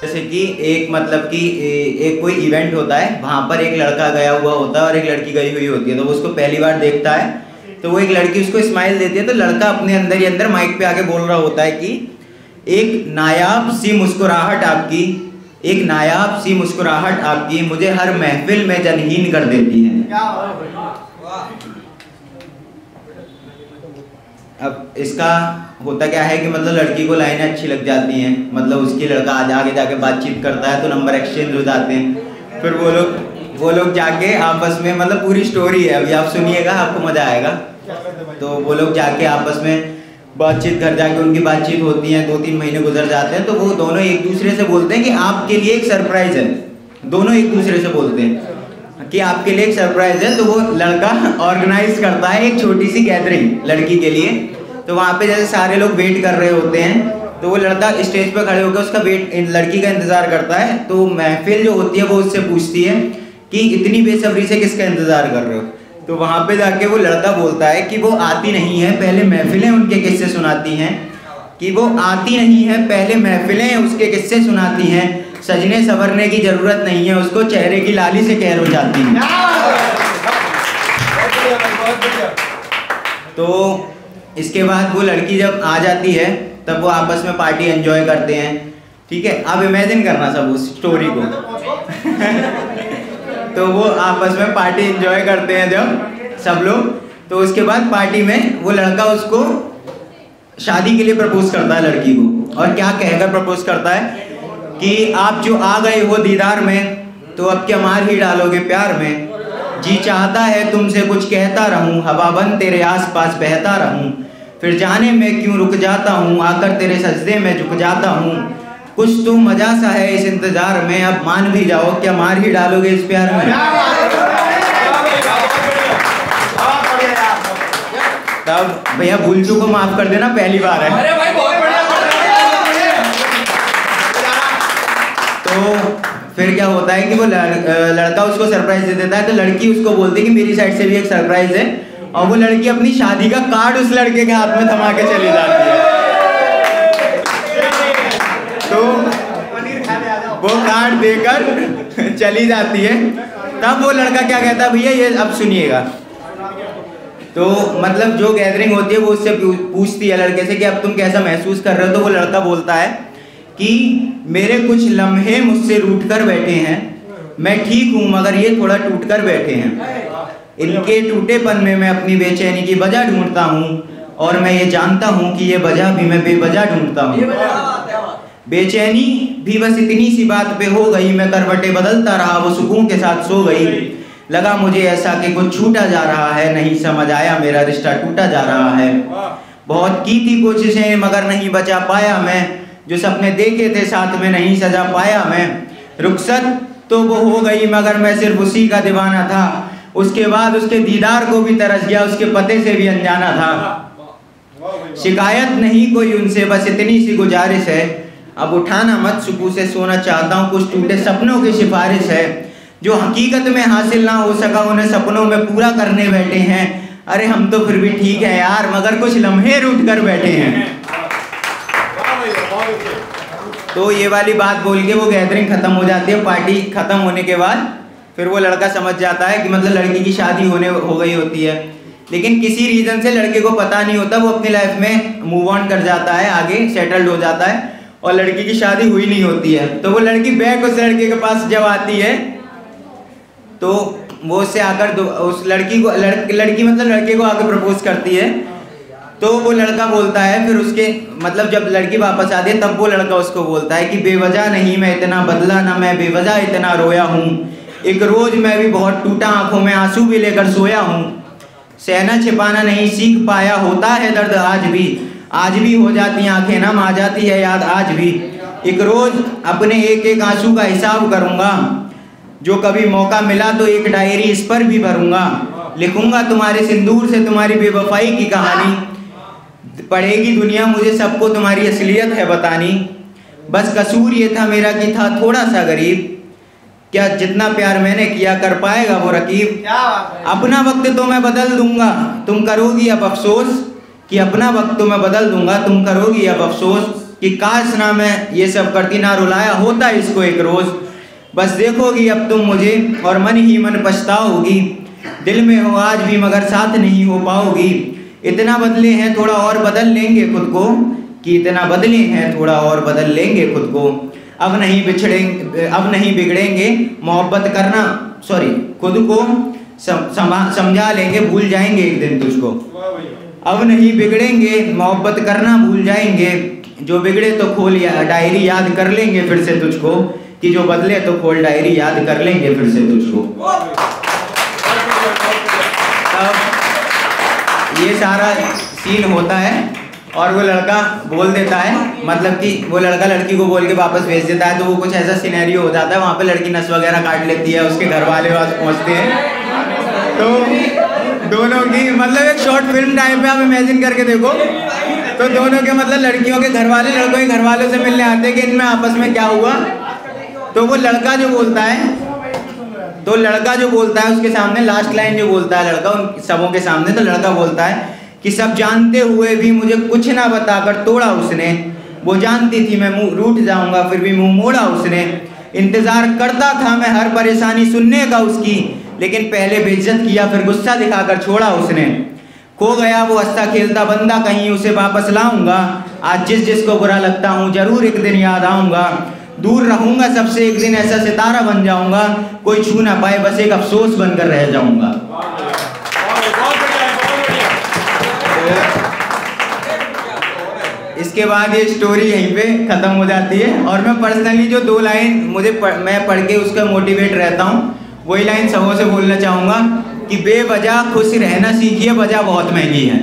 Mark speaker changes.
Speaker 1: जैसे कि एक मतलब कि एक कोई इवेंट होता है, वहाँ पर एक लड़का गया हुआ होता है और एक लड़की गई हुई होती है, तो वो उसको पहली बार देखता है, तो वो एक लड़की उसको स्माइल देती है, तो लड़का अपने अंदर ही अंदर माइक पे आके बोल रहा होता है कि एक नायाब सी मुस्कुराहट आपकी, एक नायाब सी मुस्कुराहट आपकी मुझे हर महफिल में जनहीन कर देती है। अब इसका होता क्या है कि मतलब लड़की को लाइनें अच्छी लग जाती हैं, मतलब उसकी लड़का आगे जाके बातचीत करता है तो नंबर एक्सचेंज हो जाते हैं, फिर वो लोग जाके आपस में, मतलब पूरी स्टोरी है, अभी आप सुनिएगा आपको मजा आएगा। तो वो लोग जाके आपस में बातचीत, घर जाके उनकी बातचीत होती है, 2-3 महीने गुजर जाते हैं, तो वो दोनों एक दूसरे से बोलते हैं कि आपके लिए एक सरप्राइज है। दोनों एक दूसरे से बोलते हैं कि आपके लिए एक सरप्राइज है, तो वो लड़का ऑर्गेनाइज करता है एक छोटी सी गैदरिंग लड़की के लिए। तो वहाँ पे जैसे सारे लोग वेट कर रहे होते हैं, तो वो लड़का स्टेज पर खड़े होकर उसका लड़की का इंतजार करता है। तो महफिल जो होती है वो उससे पूछती है कि इतनी बेसब्री से किसका इंतजार कर रहे हो। तो वहाँ पे जाके वो लड़का बोलता है कि वो आती नहीं है, पहले महफिलें उनके किस्से सुनाती हैं, कि वो आती नहीं है, पहले महफिलें उसके किस्से सुनाती हैं, सजने संवरने की जरूरत नहीं है उसको, चेहरे की लाली से कहर हो जाती है। तो इसके बाद वो लड़की जब आ जाती है तब वो आपस में पार्टी एंजॉय करते हैं, ठीक है। आप इमेजिन करना सब उस स्टोरी को। तो वो आपस में पार्टी एंजॉय करते हैं जब सब लोग, तो उसके बाद पार्टी में वो लड़का उसको शादी के लिए प्रपोज करता है लड़की को, और क्या कहकर प्रपोज करता है कि आप जो आ गए हो दीदार में, तो अब क्या मार ही डालोगे प्यार में, जी चाहता है तुमसे कुछ कहता रहूं, हवा बन तेरे आसपास बहता रहूं, फिर जाने में क्यों रुक जाता हूं, आकर तेरे सजदे में झुक जाता हूं, कुछ तो मजा सा है इस इंतजार में, अब मान भी जाओ क्या मार ही डालोगे इस प्यार में। तब भैया भूल चूको माफ कर देना, पहली बार है।
Speaker 2: अरे भाई बहुत बढ़िया।
Speaker 1: तो फिर क्या होता है कि वो लड़का उसको सरप्राइज दे देता है, तो लड़की उसको बोलती है कि मेरी साइड से भी एक सरप्राइज है, और वो लड़की अपनी शादी का कार्ड उस लड़के के हाथ में थमा के चली जाती है। तो वो कार्ड देकर चली जाती है। तब वो लड़का क्या कहता है, भैया ये अब सुनिएगा। तो मतलब जो गैदरिंग होती है वो उससे पूछती है लड़के से कि अब तुम कैसा महसूस कर रहे हो। तो वो लड़का बोलता है कि मेरे कुछ लम्हे मुझसे रूठ कर बैठे हैं, मैं ठीक हूँ मगर ये थोड़ा टूट कर बैठे हैं, इनके टूटेपन में मैं अपनी बेचैनी की वजह ढूंढता हूँ, और मैं ये जानता हूँ कि ये वजह भी मैं बेवजह ढूंढता हूँ। बेचैनी भी बस इतनी सी बात पे हो गई, मैं करवटें बदलता रहा, वो सुकून के साथ सो गई, लगा मुझे ऐसा कि कुछ छूटा जा रहा है, नहीं समझ आया मेरा रिश्ता टूटा जा रहा है, बहुत की थी कोशिशें मगर नहीं बचा पाया मैं, जो सपने देखे थे साथ में नहीं सजा पाया मैं, रुखसत तो वो हो गई मगर मैं सिर्फ उसी का दीवाना था, उसके बाद उसके दीदार को भी तरस गया, उसके पते से भी अनजाना था, शिकायत नहीं कोई उनसे बस इतनी सी गुजारिश है, अब उठाना मत सुकून से सोना चाहता हूँ, कुछ टूटे सपनों की सिफारिश है, जो हकीकत में हासिल ना हो सका उन्हें सपनों में पूरा करने बैठे हैं, अरे हम तो फिर भी ठीक है यार मगर कुछ लम्हे रूठ कर बैठे हैं। तो ये वाली बात बोल के वो गैदरिंग खत्म हो जाती है। पार्टी खत्म होने के बाद फिर वो लड़का समझ जाता है कि मतलब लड़की की शादी हो गई होती है, लेकिन किसी रीजन से लड़के को पता नहीं होता, वो अपनी लाइफ में मूव ऑन कर जाता है, आगे सेटल्ड हो जाता है, और लड़की की शादी हुई नहीं होती है। तो वो लड़की बैक उस लड़के के पास जब आती है तो वो उससे आकर उस लड़की को लड़की मतलब लड़के को आकर प्रपोज करती है। तो वो लड़का बोलता है फिर उसके मतलब जब लड़की वापस आती है तब वो लड़का उसको बोलता है कि बेवजह नहीं मैं इतना बदला, ना मैं बेवजह इतना रोया हूँ, एक रोज मैं भी बहुत टूटा, आंखों में आंसू भी लेकर सोया हूँ, सहना छिपाना नहीं सीख पाया, होता है दर्द आज भी हो जाती आंखें नम, आ जाती है याद आज भी, एक रोज अपने एक एक आंसू का हिसाब करूँगा, जो कभी मौका मिला तो एक डायरी इस पर भी भरूंगा, लिखूंगा तुम्हारे सिंदूर से तुम्हारी बेवफाई की कहानी, पढ़ेगी दुनिया मुझे सबको तुम्हारी असलियत है बतानी, बस कसूर ये था मेरा कि था थोड़ा सा गरीब, क्या जितना प्यार मैंने किया कर पाएगा वो रकीब, अपना वक्त तो मैं बदल दूंगा तुम करोगी अब अफसोस, कि अपना वक्त तो मैं बदल दूंगा तुम करोगी अब अफसोस, कि काश ना मैं ये सब करती, ना रुलाया होता इसको एक रोज़। बस देखोगी अब तुम मुझे और मन ही मन पछताओगी, दिल में हो आज भी मगर साथ नहीं हो पाओगी। इतना बदले हैं थोड़ा और बदल लेंगे खुद को, कि इतना बदले हैं थोड़ा और बदल लेंगे खुद को। अब नहीं बिगड़ेंगे मोहब्बत करना, सॉरी खुद को समझा लेंगे, भूल जाएंगे एक दिन तुझको। अब नहीं बिगड़ेंगे मोहब्बत करना भूल जाएंगे, जो बिगड़े तो खोल डायरी याद कर लेंगे फिर से तुझको, कि जो बदले तो खोल डायरी याद कर लेंगे फिर से तुझको। तब ये सारा सीन होता है और वो लड़का बोल देता है, मतलब कि वो लड़का लड़की को बोल के वापस भेज देता है। तो वो कुछ ऐसा सिनेरियो हो जाता है, वहाँ पे लड़की नस वगैरह काट लेती है, उसके घर वाले पास पहुँचते हैं। तो दोनों की मतलब एक शॉर्ट फिल्म टाइम पे आप इमेजिन करके देखो, तो दोनों के मतलब लड़कियों के घर वाले लड़कों के घर वालों से मिलने आते हैं कि इनमें आपस में क्या हुआ। तो वो लड़का जो बोलता है, उसके सामने लास्ट लाइन जो बोलता है लड़का उन सबों के सामने, तो लड़का बोलता है कि सब जानते हुए भी मुझे कुछ ना बताकर तोड़ा उसने, वो जानती थी मैं मुंह रूठ जाऊंगा फिर भी मुंह मोड़ा उसने। इंतजार करता था मैं हर परेशानी सुनने का उसकी, लेकिन पहले बेइज्जत किया फिर गुस्सा दिखाकर छोड़ा उसने। खो गया वो हंसता खेलता बंदा, कहीं उसे वापस लाऊंगा। आज जिसको बुरा लगता हूँ जरूर एक दिन याद आऊंगा। दूर रहूंगा सबसे एक दिन ऐसा सितारा बन जाऊंगा, कोई छू ना पाए बस एक अफसोस बनकर रह जाऊंगा। इसके बाद ये स्टोरी यहीं पे खत्म हो जाती है। और मैं पर्सनली जो 2 लाइन मैं पढ़ के उसका मोटिवेट रहता हूँ, वही लाइन सबों से बोलना चाहूँगा कि बेवजह खुश रहना सीखिए, वजह बहुत महंगी है।